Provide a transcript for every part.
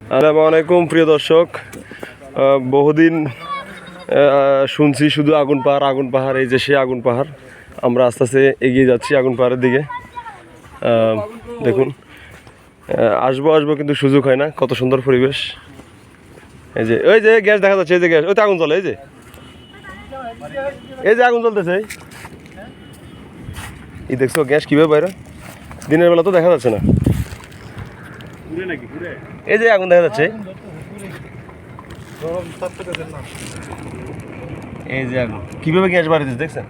আসসালামু আলাইকুম প্রিয় দর্শক, বহুদিন শুনছি শুধু আগুন পাহাড়, এই যে সে আগুন পাহাড়। আমরা আস্তে আস্তে এগিয়ে যাচ্ছি আগুন পাহাড়ের দিকে। দেখুন, আসবো কিন্তু সুযোগ হয় না। কত সুন্দর পরিবেশ। এই যে ওই যে গ্যাস দেখা যাচ্ছে, এই যে গ্যাস, ওই তো আগুন জ্বলে, এই যে আগুন জ্বলতেছে। এই দেখছো গ্যাস কিভাবে বাইরে, দিনের বেলা তো দেখা যাচ্ছে না। এই যে আগুন দেখা যাচ্ছে, এই যে আগুন কিভাবে গ্যাস বাড়িতেছে দেখছেন।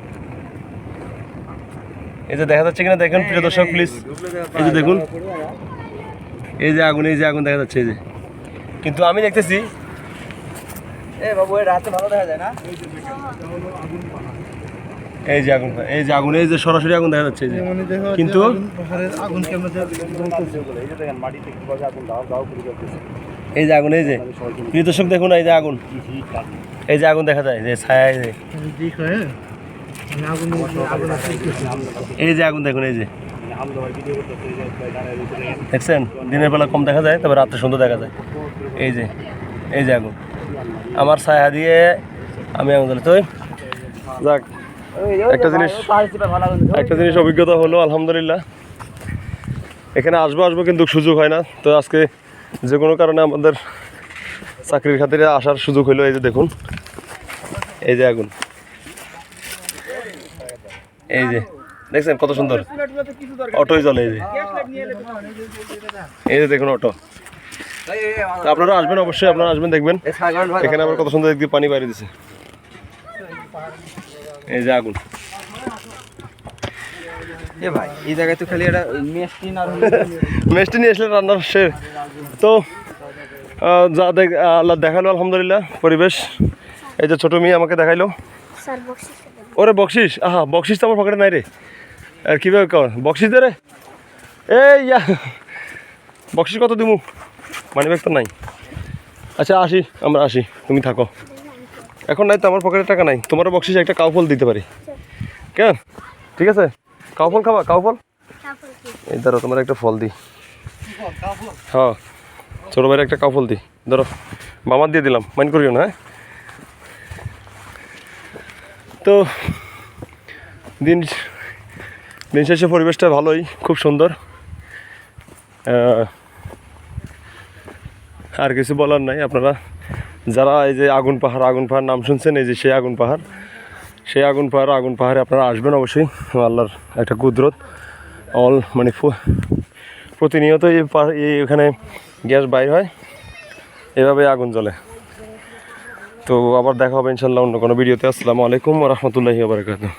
এই যে দেখা যাচ্ছে কিনা দেখেন প্রিয় দর্শক প্লিজ। এই যে দেখুন, এই যে আগুন দেখা যাচ্ছে। এই যে কিন্তু আমি দেখতেছি এই যে আগুন, এই যে সরাসরি আগুন দেখা যাচ্ছে। কিন্তু এই যে আগুন, এই যে প্রিয় দর্শক দেখুন, এই যে আগুন, দেখা যায় যে ছায়া। এই যে আগুন দেখুন, এই যে দেখছেন, দিনের বেলা কম দেখা যায়, তবে রাত্রে সুন্দর দেখা যায়। এই যে আগুন, আমার ছায়া দিয়ে আমি আগুন জ্বালি। তো যাক, একটা জিনিস অভিজ্ঞতা হলো, আলহামদুলিল্লাহ। এখানে আসবো কিন্তু সুযোগ হয় না। তো আজকে যে কোনো কারণে আমাদের চাকরির খাতিরে আসার সুযোগ হলো। এই যে দেখুন, এই যে আগুন, এই যে দেখছেন কত সুন্দর অটোই চলে। এই যে দেখুন অটো। আপনারা আসবেন, অবশ্যই আপনারা আসবেন, দেখবেন এখানে আবার কত সুন্দর একদিকে পানি বাইরে দিছে। এই যে আগুন, ভাই এই জায়গায় তো খালি একটা মেস্টি নিয়ে আসলে রান্নার শেষ। তো যা আল্লাহ দেখালো, আলহামদুলিল্লাহ পরিবেশ। এই যে ছোট মেয়ে আমাকে দেখাইলো। ওরে বকশিস, বকশিস তো আমার পকেটে নাই রে। আর কীভাবে বকশিস দে রে, এই বকশিস কত দিমু, মানি ব্যাগ তো নাই। আচ্ছা আমরা আসি, তুমি থাকো। এখন নাই তো, আমার পকেটে টাকা নাই। তোমার বকশিস একটা কাউ ফল দিতে পারি, কেন? ঠিক আছে, কাউ ফল খাবা? কাউ ফল, এই ধরো তোমার একটা ফল দিই। হ্যাঁ, ছোটো ভাইয়ের একটা কাউ ফল দিই, ধরো। মামার দিয়ে দিলাম, মাইন্ড করিও না। তো দিন শেষে পরিবেশটা ভালোই, খুব সুন্দর। আর কিছু বলার নাই। আপনারা যারা এই যে আগুন পাহাড় নাম শুনছেন, এই যে সেই আগুন পাহাড়ে আপনারা আসবেন অবশ্যই। আল্লাহর একটা কুদরত, মানে প্রতিনিয়ত এখানে গ্যাস বাইর হয়, এভাবে আগুন জ্বলে। তো আবার দেখা হবে ইনশাল্লাহ অন্য কোনো ভিডিওতে। আসসালামু আলাইকুম ওয়া রাহমাতুল্লাহি ওয়া বারাকাতুহু।